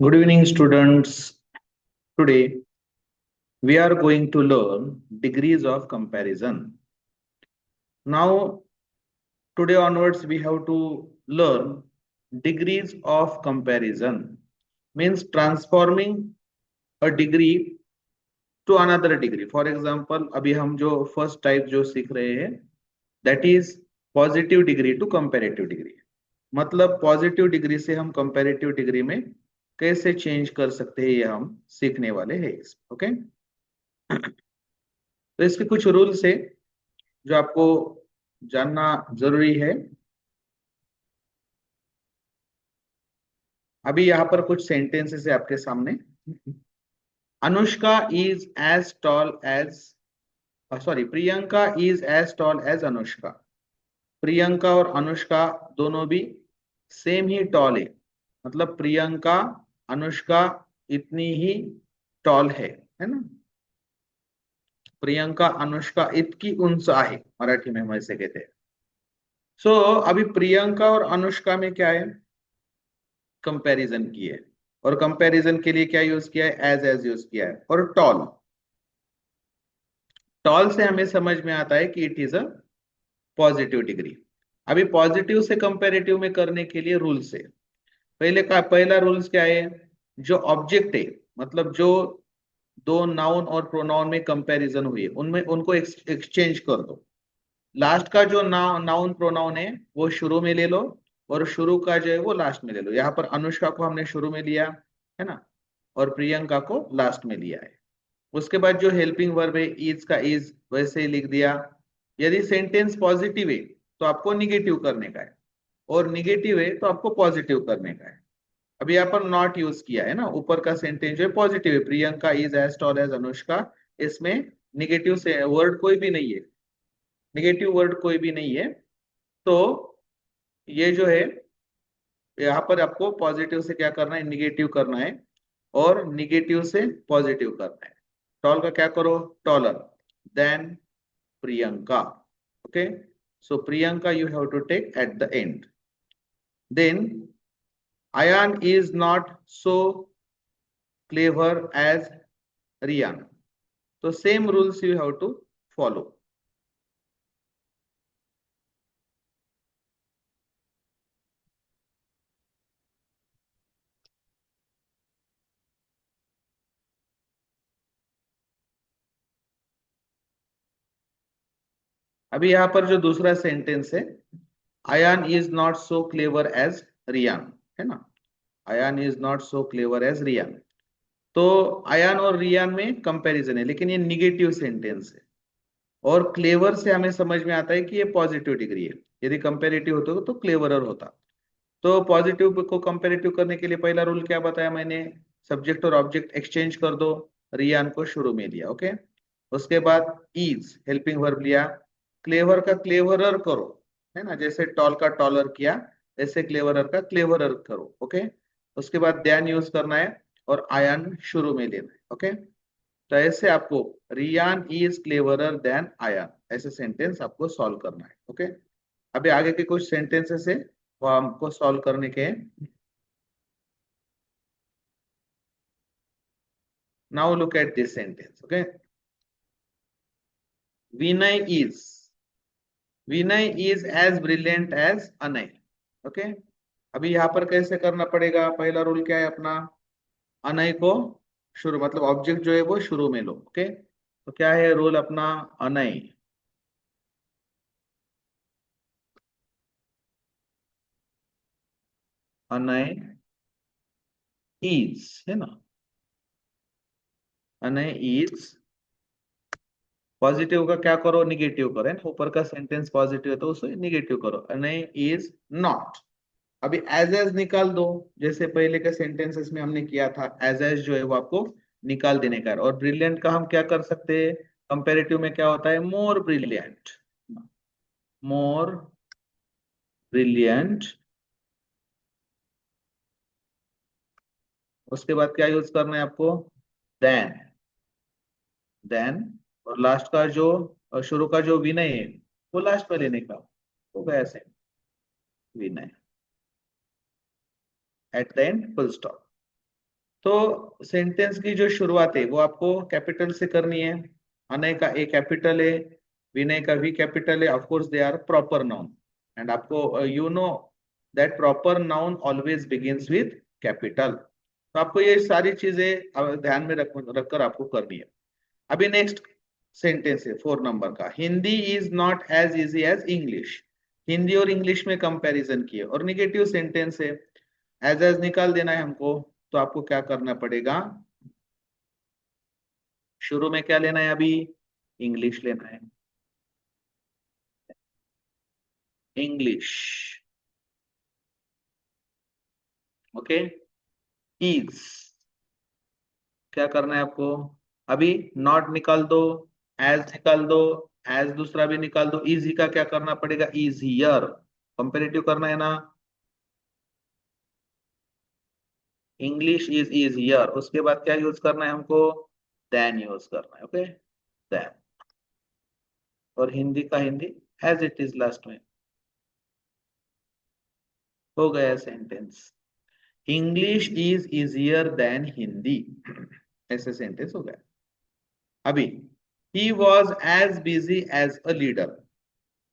Good evening, students. Today we are going to learn degrees of comparison. Now, today onwards, we have to learn degrees of comparison. Means transforming a degree to another degree. For example, अभी हम जो first type जो सीख रहे हैं, that is positive degree to comparative degree. मतलब positive degree से हम कंपैरेटिव डिग्री में कैसे चेंज कर सकते हैं, ये हम सीखने वाले हैं इसमें. ओके, तो इसके कुछ रूल्स है जो आपको जानना जरूरी है. अभी यहाँ पर कुछ सेंटेंसेस है आपके सामने. Anushka is as tall as sorry Priyanka is as tall as Anushka. Priyanka और अनुष्का दोनों भी सेम ही टॉल है. मतलब प्रियंका अनुष्का इतनी ही टॉल है ना. प्रियंका अनुष्का इतकी उंच आहे, मराठी में हम ऐसे कहते हैं. सो अभी प्रियंका और अनुष्का में क्या है, कंपैरिजन की है. और कंपैरिजन के लिए क्या यूज किया है, एज यूज किया है. और टॉल, टॉल से हमें समझ में आता है कि it is a positive degree. अभी पॉजिटिव से कंपैरेटिव में करने के लिए रूल्स है. पहला रूल्स क्या है, जो ऑब्जेक्ट है, मतलब जो दो नाउन और प्रोनाउन में कंपैरिजन हुई है उनमें उनको एक्सचेंज कर दो. लास्ट का जो नाउन प्रोनाउन है वो शुरू में ले लो और शुरू का जो है वो लास्ट में ले लो. यहाँ पर अनुष्का को हमने शुरू में लिया है ना, और प्रियंका को लास्ट में लिया है. उसके बाद जो हेल्पिंग वर्ब है इज का इज वैसे ही लिख दिया. यदि सेंटेंस पॉजिटिव है तो आपको निगेटिव करने का है, और निगेटिव है तो आपको पॉजिटिव करने का है. अभी यहाँ पर नॉट यूज किया है ना. ऊपर का सेंटेंस जो है पॉजिटिव है, Priyanka is as tall as Anushka. इसमें निगेटिव से वर्ड कोई भी नहीं है, निगेटिव वर्ड कोई भी नहीं है. तो ये जो है यहाँ पर आपको पॉजिटिव से क्या करना है, निगेटिव करना है, और निगेटिव से पॉजिटिव करना है. टॉल का क्या करो, taller than Priyanka. Okay, so Priyanka you have to take at the end. Then Ayan is not so clever as Riyan. So same rules you have to follow. अभी यहाँ पर जो दूसरा सेंटेंस है, Ayan is not so clever as Riyan, है ना. Ayan is not so clever as Riyan. तो अयान और रियान में कंपैरिजन है, लेकिन ये निगेटिव सेंटेंस है. और क्लेवर से हमें समझ में आता है कि ये पॉजिटिव डिग्री है. यदि कंपेरेटिव होता तो क्लेवरर होता. तो पॉजिटिव को कंपेरेटिव करने के लिए पहला रूल क्या बताया मैंने, सब्जेक्ट और ऑब्जेक्ट एक्सचेंज कर दो. रियान को शुरू में लिया. ओके, उसके बाद इज हेल्पिंग वर्ब लिया. क्लेवर का क्लेवरर करो, है ना. जैसे टॉल का टॉलर किया, ऐसे क्लेवरर का क्लेवरर करो. ओके, उसके बाद देन यूज करना है और आयन शुरू में लेना है. ओके, तो ऐसे आपको Riyan is cleverer than Ayan, ऐसे सेंटेंस आपको सॉल्व करना है. ओके, अभी आगे के कुछ सेंटेंसेस है वो हमको सॉल्व करने के हैं. Now look at this sentence. Okay, Vinay is as brilliant as Anay. Okay, अभी यहाँ पर कैसे करना पड़ेगा, पहला रूल क्या है अपना, अनय को शुरू, मतलब ऑब्जेक्ट जो है वो शुरू में लो. ओके, तो क्या है रूल अपना, अनय अनय इज, है ना. अनय इज, पॉजिटिव का क्या करो, निगेटिव करो, है ना. ऊपर का सेंटेंस पॉजिटिव है तो उसे निगेटिव करो. Anay is not. अभी एज निकाल दो, जैसे पहले के सेंटेंसेस में हमने किया था. एज जो है वो आपको निकाल देने का है. और ब्रिलियंट का हम क्या कर सकते हैं, कंपेरेटिव में क्या होता है, मोर ब्रिलियंट, मोर ब्रिलियंट. उसके बाद क्या यूज करना है आपको, देन देन. और लास्ट का जो शुरू का जो विनय है वो लास्ट में लेने का, तो गया ऐसे Vinay at the end, full stop. तो सेंटेंस की जो शुरुआत है वो आपको कैपिटल से करनी है। अनय का ए कैपिटल है, विनय का वी कैपिटल है, of course they are proper noun, and आपको you know that proper noun always begins with capital. तो आपको ये सारी चीजें ध्यान में रखकर आपको करनी है। अभी नेक्स्ट सेंटेंस है 4 नंबर का, Hindi is not as easy as English. Hindi और इंग्लिश में कंपैरिजन किए और निगेटिव सेंटेंस है, एज निकाल देना है हमको। तो आपको क्या करना पड़ेगा, शुरू में क्या लेना है, अभी इंग्लिश लेना है, इंग्लिश। ओके, इज क्या करना है आपको, अभी नॉट निकाल दो, एज निकाल दो, एज दूसरा भी निकाल दो, इजी का क्या करना पड़ेगा, इजियर, कंपेरेटिव करना है ना। इंग्लिश इज इजियर, उसके बाद क्या यूज करना है हमको, देन यूज करना है। Okay, than. और हिंदी का Hindi as it is last में, हो गया sentence, English is easier than Hindi, ऐसे सेंटेंस हो गया। अभी he was as busy as a leader,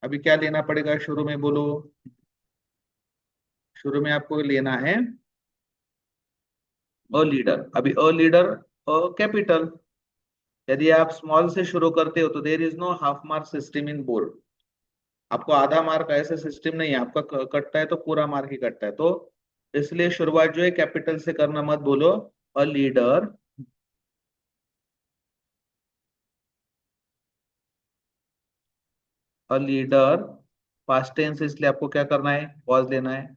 अभी क्या लेना पड़ेगा शुरू में, बोलो, शुरू में आपको लेना है अ लीडर। अभी अ लीडर कैपिटल, यदि आप स्मॉल से शुरू करते हो तो there is no half mark system in board, आपको आधा मार्क ऐसे सिस्टम नहीं है, आपका कटता है तो पूरा मार्क ही कटता है। तो इसलिए शुरुआत जो है कैपिटल से करना, मत बोलो a leader, a leader past tense, इसलिए आपको क्या करना है, वॉज लेना है।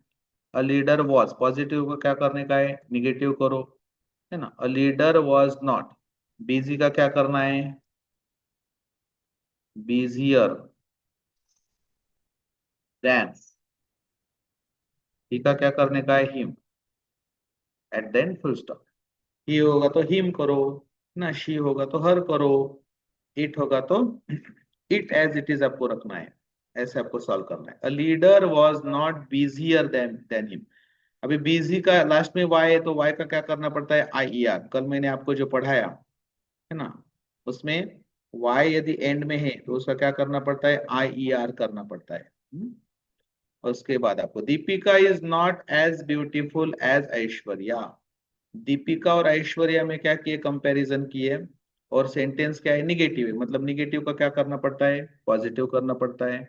अ लीडर वॉज, पॉजिटिव को क्या करने का है, निगेटिव करो, है ना। A leader was not, busy का क्या करना है, बिजियर देन, ही का क्या करने का है, him, at then full stop. He होगा तो हिम करो ना, शी होगा तो हर करो, इट होगा तो इट, एज इट इज आपको रखना है, ऐसे आपको सॉल्व करना है। A leader was not busier than him, अभी बिजी का लास्ट में वाई है तो वाई का क्या करना पड़ता है, आई ई आर, कल मैंने आपको जो पढ़ाया है ना, उसमें वाई यदि एंड में है तो उसका क्या करना पड़ता है, आई ई आर करना पड़ता है। और उसके बाद आपको, Deepika is not as beautiful as Aishwarya, Deepika और ऐश्वर्या में क्या किए, कंपैरिजन किए, और सेंटेंस क्या है, निगेटिव है, मतलब निगेटिव का क्या करना पड़ता है, पॉजिटिव करना पड़ता है।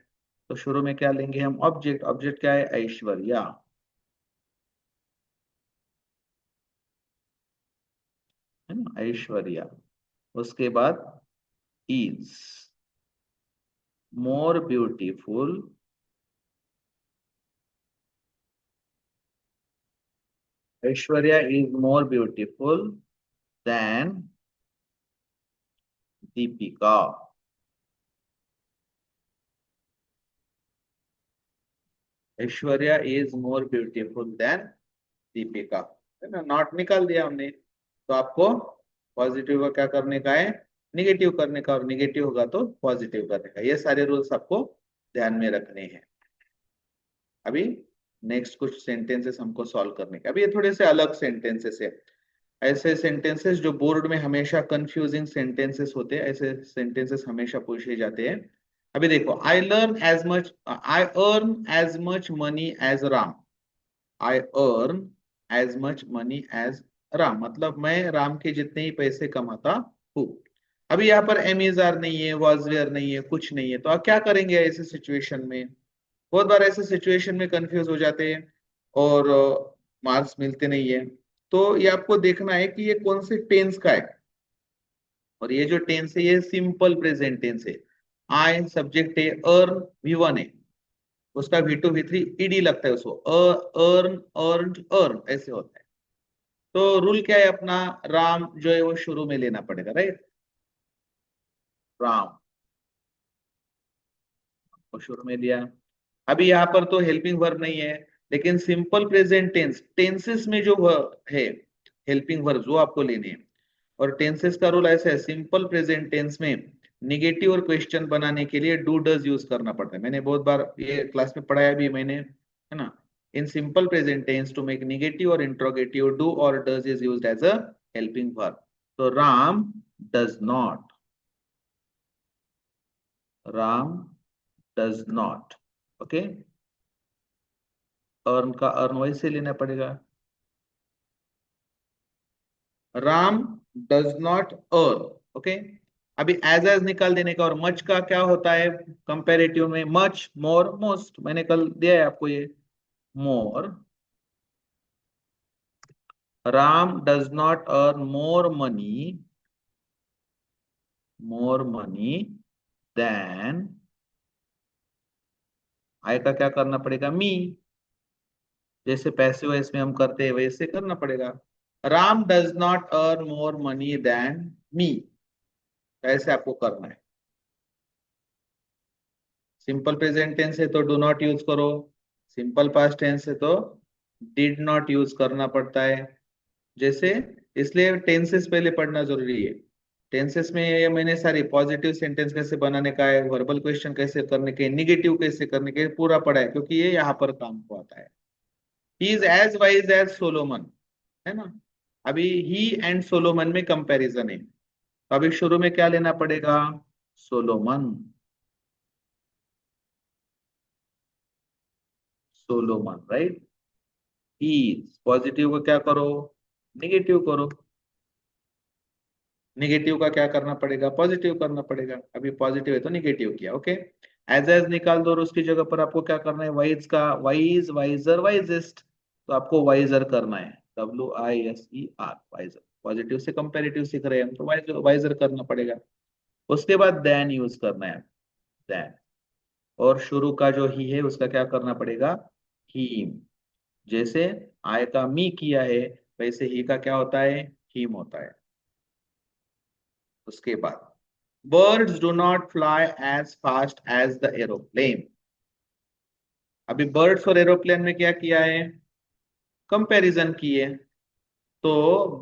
तो शुरू में क्या लेंगे हम, ऑब्जेक्ट, ऑब्जेक्ट क्या है, ऐश्वर्या, है ना, ऐश्वर्या। उसके बाद is more beautiful, Aishwarya is more beautiful then Deepika, Aishwarya is more beautiful then Deepika, है ना, नॉट निकाल दिया हमने। तो आपको पॉजिटिव का क्या करने का है, निगेटिव करने का, और निगेटिव होगा तो पॉजिटिव करने का, ये सारे रूल्स आपको ध्यान में रखने हैं। अभी नेक्स्ट कुछ सेंटेंसेस हमको सॉल्व करने के, अभी ये थोड़े से अलग सेंटेंसेस है, ऐसे सेंटेंसेस जो बोर्ड में हमेशा कंफ्यूजिंग सेंटेंसेस होते हैं, ऐसे सेंटेंसेस हमेशा पूछे जाते हैं। अभी देखो, I earn as much money as Ram, I earn as much money as Ram, मतलब मैं राम के जितने ही पैसे कमाता हूँ। अभी यहाँ पर एम इज आर नहीं है, वॉज वेयर नहीं है, कुछ नहीं है, तो आप क्या करेंगे ऐसे सिचुएशन में, बहुत बार ऐसे सिचुएशन में कंफ्यूज हो जाते हैं और मार्क्स मिलते नहीं है। तो ये आपको देखना है कि ये कौन से टेंस का है, और ये जो टेंस है ये सिंपल प्रेजेंट टेंस है। आई सब्जेक्ट है, अर्न वी वन है, उसका V2 V3 ईडी लगता है उसको, अर्न अर्न अर्न ऐसे होता है। तो रूल क्या है अपना, राम जो है वो शुरू में लेना पड़ेगा, राइट, राम वो शुरू में लिया। अभी यहाँ पर तो हेल्पिंग वर्ब नहीं है, लेकिन सिंपल प्रेजेंट टेंस, टेंसेस में जो है हेल्पिंग वर्ब वो आपको लेने हैं। और टेंसेस का रूल ऐसा है, सिंपल प्रेजेंट टेंस में निगेटिव और क्वेश्चन बनाने के लिए डू डज यूज करना पड़ता है, मैंने बहुत बार ये क्लास में पढ़ाया भी मैंने, है ना। In simple present tense, to make negative or interrogative, do or does is used as a helping verb. So Ram does not. Ram does not. Okay. Earn का अर्न वैसे लेना पड़ेगा. Ram does not earn. Okay. अभी as निकाल देने का. और much का क्या होता है कंपेरेटिव में? Much, more, most. मैंने कल दिया है आपको ये. More. Ram does not earn more money than. I का क्या करना पड़ेगा? मी. जैसे पैसे वैसे में हम करते हैं वैसे करना पड़ेगा. Ram does not earn more money then me. ऐसे आपको करना है. सिंपल प्रेजेंट टेंस है तो डू नॉट यूज करो. सिंपल पास्ट टेंस है तो डिड नॉट यूज करना पड़ता है. जैसे इसलिए टेंसेस पहले पढ़ना जरूरी है. टेंसेस में ये मैंने सारी पॉजिटिव सेंटेंस कैसे बनाने का है, वर्बल क्वेश्चन कैसे करने के, निगेटिव कैसे करने के, पूरा पढ़ा है क्योंकि ये यहाँ पर काम को आता है. He is as wise as Solomon, है ना. अभी ही एंड सोलोमन में कंपैरिजन है. तो अभी शुरू में क्या लेना पड़ेगा? Solomon. Solomon, right. Is positive को क्या करो? निगेटिव करो. निगेटिव का क्या करना पड़ेगा? पॉजिटिव करना पड़ेगा. अभी पॉजिटिव है तो निगेटिव किया. ओके. एज निकाल दो और उसकी जगह पर आपको क्या करना है? वाइज का वाइज, वाइजर, वाइजेस्ट. तो आपको वाइजर करना है. WISER. वाइजर. पॉजिटिव से कंपेरेटिव सीख रहे हैं हम तो वाइजर वाइजर करना पड़ेगा. उसके बाद देन यूज करना है. देन. और शुरू का जो ही है उसका क्या करना पड़ेगा? हीम. जैसे आय का मी किया है वैसे ही का क्या होता है? हीम होता है. उसके बाद birds do not fly as fast as the aeroplane. अभी बर्ड्स और एरोप्लेन में क्या किया है? कंपैरिजन किए. तो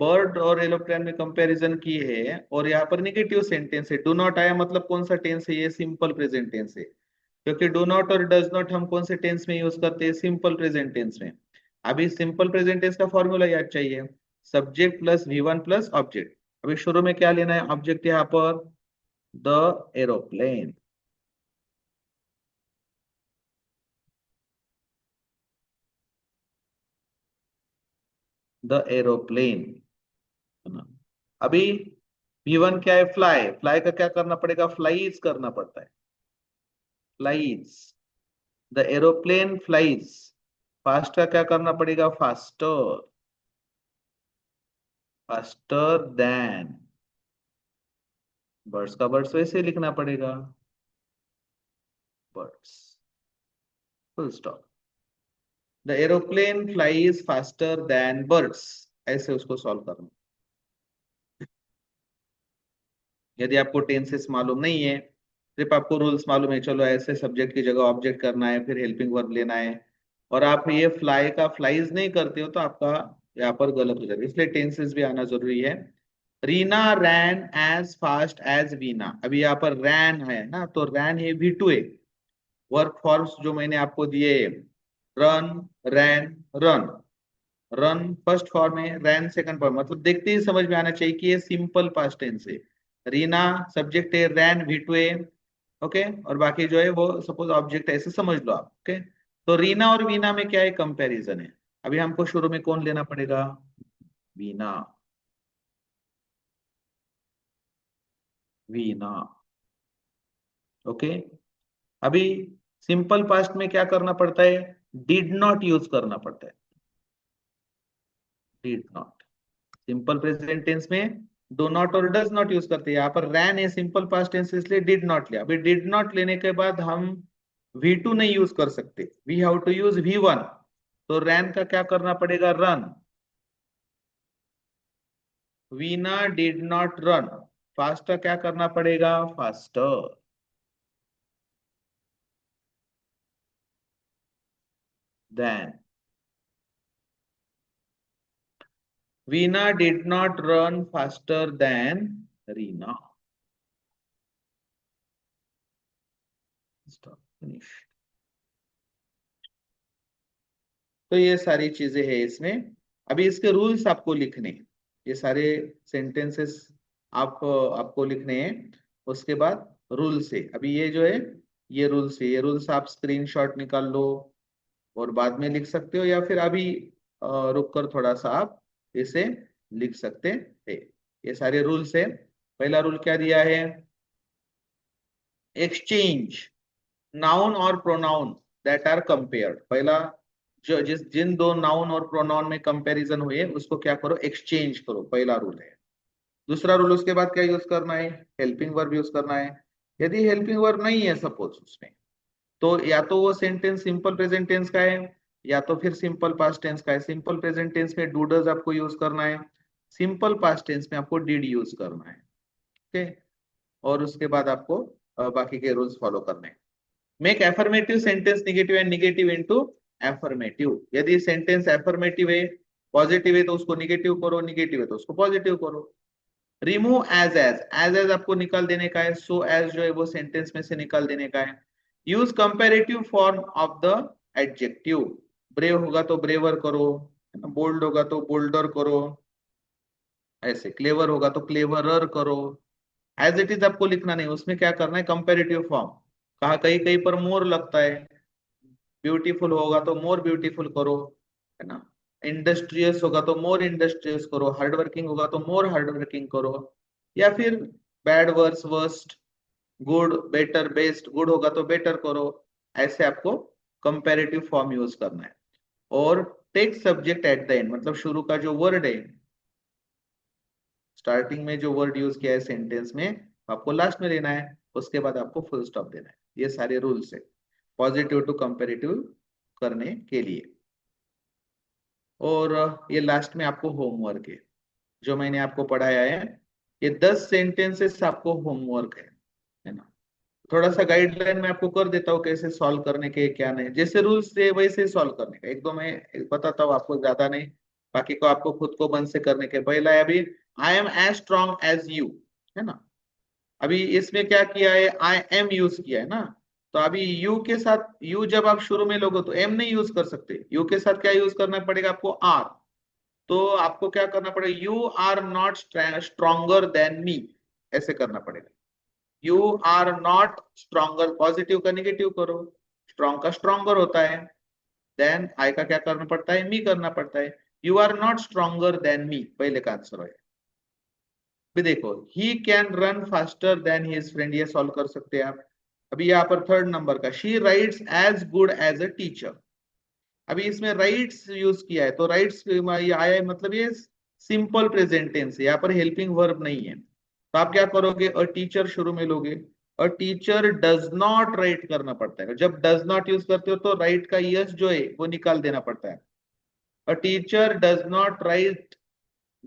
बर्ड और एरोप्लेन में कंपैरिजन की है और यहाँ पर नेगेटिव सेंटेंस है. डू नॉट आया मतलब कौन सा टेंस है? ये सिंपल प्रेजेंट टेंस है. क्योंकि डू नॉट और डज नॉट हम कौन से टेंस में यूज करते हैं? सिंपल प्रेजेंट टेंस में. अभी सिंपल प्रेजेंट टेंस का फॉर्मूला याद चाहिए. Subject plus V1 plus object. अभी शुरू में क्या लेना है? ऑब्जेक्ट यहाँ पर द एरोप्लेन. The aeroplane. अभी V1 क्या है? फ्लाई. फ्लाई का क्या करना पड़ेगा? फ्लाइज करना पड़ता है. Flies. The aeroplane flies. Fast का क्या करना पड़ेगा? फास्टर. Faster than. बर्ड्स का बर्ड्स वैसे ही लिखना पड़ेगा. Birds. Full stop. The aeroplane flies faster than birds. ऐसे उसको सॉल्व करना. यदि आपको टेंसेस मालूम नहीं है, सिर्फ आपको रूल्स मालूम है, चलो ऐसे सब्जेक्ट की जगह ऑब्जेक्ट करना है फिर हेल्पिंग वर्ब लेना है, और आप ये फ्लाई का फ्लाइज नहीं करते हो तो आपका यहाँ पर गलत हो जाएगा. इसलिए टेंसेस भी आना जरूरी है. रीना रैन एज फास्ट एज वीना. अभी यहाँ पर रैन है ना, तो रैन है V2 है. वर्क फॉर्म्स जो मैंने आपको दिए, रन, रैन, रन. रन फर्स्ट फॉर्म है, रैन सेकंड फॉर्म. मतलब देखते ही समझ में आना चाहिए कि ये सिंपल पास्ट टेंस है. रीना सब्जेक्ट है, रैन V2 है. ओके. और बाकी जो है वो सपोज ऑब्जेक्ट है, ऐसे समझ लो आप. ओके. तो रीना और वीना में क्या है? कंपैरिजन है. अभी हमको शुरू में कौन लेना पड़ेगा? वीना. वीना. ओके. अभी सिंपल पास्ट में क्या करना पड़ता है? डिड नॉट यूज करना पड़ता है. Did not. Simple present tense में डू नॉट और डज नॉट यूज करते हैं. यहाँ पर रैन है सिंपल पास्ट टेंस इसलिए डिड नॉट लिया. अभी डिड नॉट लेने के बाद हम V2 नहीं यूज कर सकते. We have to use V1. तो रैन का क्या करना पड़ेगा? Run. Veena did not run. Fast का क्या करना पड़ेगा? Faster. Than. Veena did not run faster than Reena. Stop. Finish. तो ये सारी चीजें है इसमें। अभी इसके रूल्स आपको लिखने हैं। ये सारे सेंटेंसेस आपको लिखने हैं। उसके बाद रूल्स है, अभी ये जो है ये रूल्स है, ये रूल्स आप स्क्रीनशॉट निकाल लो और बाद में लिख सकते हो, या फिर अभी रुक कर थोड़ा सा आप इसे लिख सकते हैं। ये सारे रूल्स है। पहला रूल क्या दिया है? एक्सचेंज नाउन और प्रोनाउन दैट आर कंपेयर्ड। पहला, जो जिन दो नाउन और प्रोनाउन में कंपैरिजन हुए उसको क्या करो? एक्सचेंज करो, पहला रूल है। दूसरा रूल उसके बाद क्या यूज करना है? हेल्पिंग वर्ब यूज करना है। यदि हेल्पिंग वर्ब नहीं है सपोज उसमें, तो या तो वो सेंटेंस सिंपल प्रेजेंट टेंस का है या तो फिर सिंपल पास्ट टेंस का है। सिंपल प्रेजेंट टेंस में डू डज आपको यूज करना है, सिंपल पास्ट टेंस में आपको डिड यूज करना है। ओके, और उसके बाद आपको बाकी के रूल्स फॉलो करने हैं। Make affirmative sentence negative and negative into affirmative. यदि सेंटेंस एफर्मेटिव है, पॉजिटिव है, तो उसको निगेटिव करो, निगेटिव है तो उसको पॉजिटिव करो। रिमूव एज आपको निकाल देने का है, सो एज जो है वो सेंटेंस में से निकाल देने का है। Use comparative form of the adjective. Brave होगा तो ब्रेवर करो, बोल्ड होगा तो बोल्डर करो, ऐसे क्लेवर होगा तो क्लेवरर करो। एज इट इज आपको लिखना नहीं, उसमें क्या करना है? Comparative form. कहा कहीं कहीं पर मोर लगता है, ब्यूटीफुल होगा तो मोर ब्यूटीफुल करो, है ना। इंडस्ट्रियस होगा तो मोर इंडस्ट्रियस करो, हार्ड वर्किंग होगा तो मोर हार्ड वर्किंग करो, या फिर bad worse worst, good better best, good होगा तो बेटर करो। ऐसे आपको कंपैरेटिव फॉर्म यूज करना है। और take subject at the end, मतलब शुरू का जो वर्ड है, स्टार्टिंग में जो वर्ड यूज किया है सेंटेंस में, आपको लास्ट में लेना है, उसके बाद आपको फुल स्टॉप देना है। ये सारे रूल्स है पॉजिटिव टू कंपैरेटिव करने के लिए। और ये लास्ट में आपको होमवर्क है, जो मैंने आपको पढ़ाया है। ये 10 सेंटेंसेस आपको होमवर्क है ना। थोड़ा सा गाइडलाइन मैं आपको कर देता हूँ कैसे सॉल्व करने के, क्या नहीं, जैसे रूल्स थे वैसे सॉल्व करने का। एक दो मैं बताता हूँ आपको, ज्यादा नहीं, बाकी को आपको खुद को मन से करने के। पहला है अभी, I am as strong as you, है ना। अभी इसमें क्या किया है? आई एम यूज किया है ना। तो अभी यू के साथ, यू जब आप शुरू में लोगे तो एम नहीं यूज कर सकते, यू के साथ क्या यूज करना पड़ेगा आपको? आर। तो आपको क्या करना पड़ेगा? You are not stronger than me, ऐसे करना पड़ेगा। You are not stronger, positive का निगेटिव करो, स्ट्रॉन्ग का स्ट्रॉन्गर होता है, देन आई का क्या करना पड़ता है? मी करना पड़ता है। You are not stronger than me, पहले का आंसर है। भी देखो, he can run faster than his friend, ये सॉल्व कर सकते हैं आप। अभी यहाँ पर थर्ड नंबर का, she writes as good as a teacher. अभी इसमें राइट्स यूज किया है, तो राइट्स ये आया है, मतलब ये सिंपल प्रेजेंट टेंस है, यहाँ पर हेल्पिंग वर्ब नहीं है। तो आप क्या करोगे? अ टीचर शुरू में लोगे। A teacher does not right करना पड़ता है, जब डज नॉट यूज करते हो तो राइट का यस जो है वो निकाल देना पड़ता है। A teacher does not right,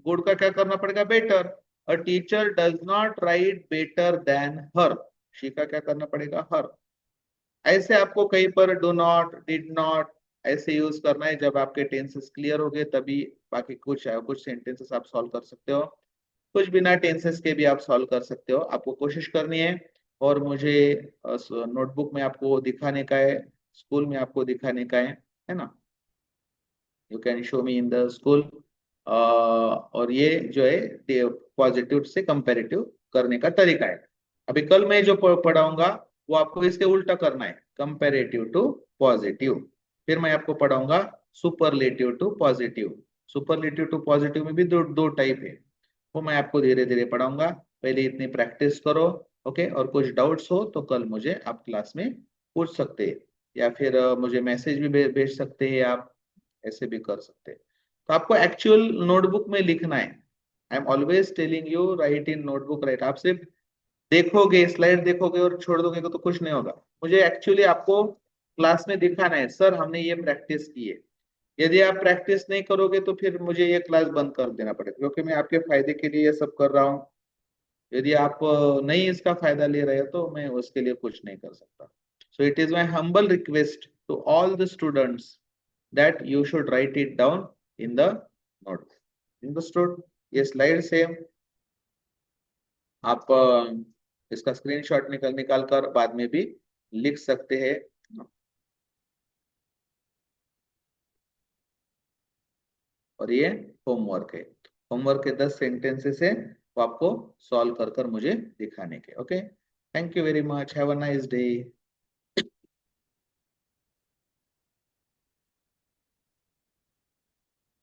good का क्या करना पड़ेगा? Better. A teacher does not right better than her, she का क्या करना पड़ेगा? हर। ऐसे आपको कहीं पर डू नॉट, डिड नॉट ऐसे यूज करना है। जब आपके टेंसेस क्लियर हो गए तभी बाकी कुछ सेंटेंसेस आप सॉल्व कर सकते हो, कुछ बिना टेंसेस के भी आप सॉल्व कर सकते हो। आपको कोशिश करनी है और मुझे नोटबुक में आपको दिखाने का है, स्कूल में आपको दिखाने का है ना। You can show me in the school. और ये जो है पॉजिटिव से कंपैरेटिव करने का तरीका है। अभी कल मैं जो पढ़ाऊंगा वो आपको इसके उल्टा करना है, कंपैरेटिव टू पॉजिटिव। फिर मैं आपको पढ़ाऊंगा superlative to positive. Superlative to positive में भी दो दो टाइप है, वो मैं आपको धीरे धीरे पढ़ाऊंगा। पहले इतनी प्रैक्टिस करो। ओके, और कुछ डाउट्स हो तो कल मुझे आप क्लास में पूछ सकते हैं, या फिर मुझे मैसेज भी भेज सकते हैं आप, ऐसे भी कर सकते हैं। तो आपको एक्चुअल नोटबुक में लिखना है। I am always telling you, right in notebook, right. आप सिर्फ देखोगे, स्लाइड देखोगे और छोड़ दोगे तो कुछ नहीं होगा। मुझे एक्चुअली आपको क्लास में दिखाना है, सर हमने ये प्रैक्टिस की है। यदि आप प्रैक्टिस नहीं करोगे तो फिर मुझे ये क्लास बंद कर देना पड़ेगा, क्योंकि मैं आपके फायदे के लिए ये सब कर रहा हूँ। यदि आप नहीं इसका फायदा ले रहे हो तो मैं उसके लिए कुछ नहीं कर सकता। So it is my humble request to all the students that you should write it down in the notebook. Understood? ये स्लाइड से आप इसका स्क्रीनशॉट निकाल निकाल कर बाद में भी लिख सकते हैं। और ये होमवर्क है। होमवर्क के 10 सेंटेंसेस है, वो आपको सॉल्व कर कर मुझे दिखाने के। Okay, thank you very much, have a nice day.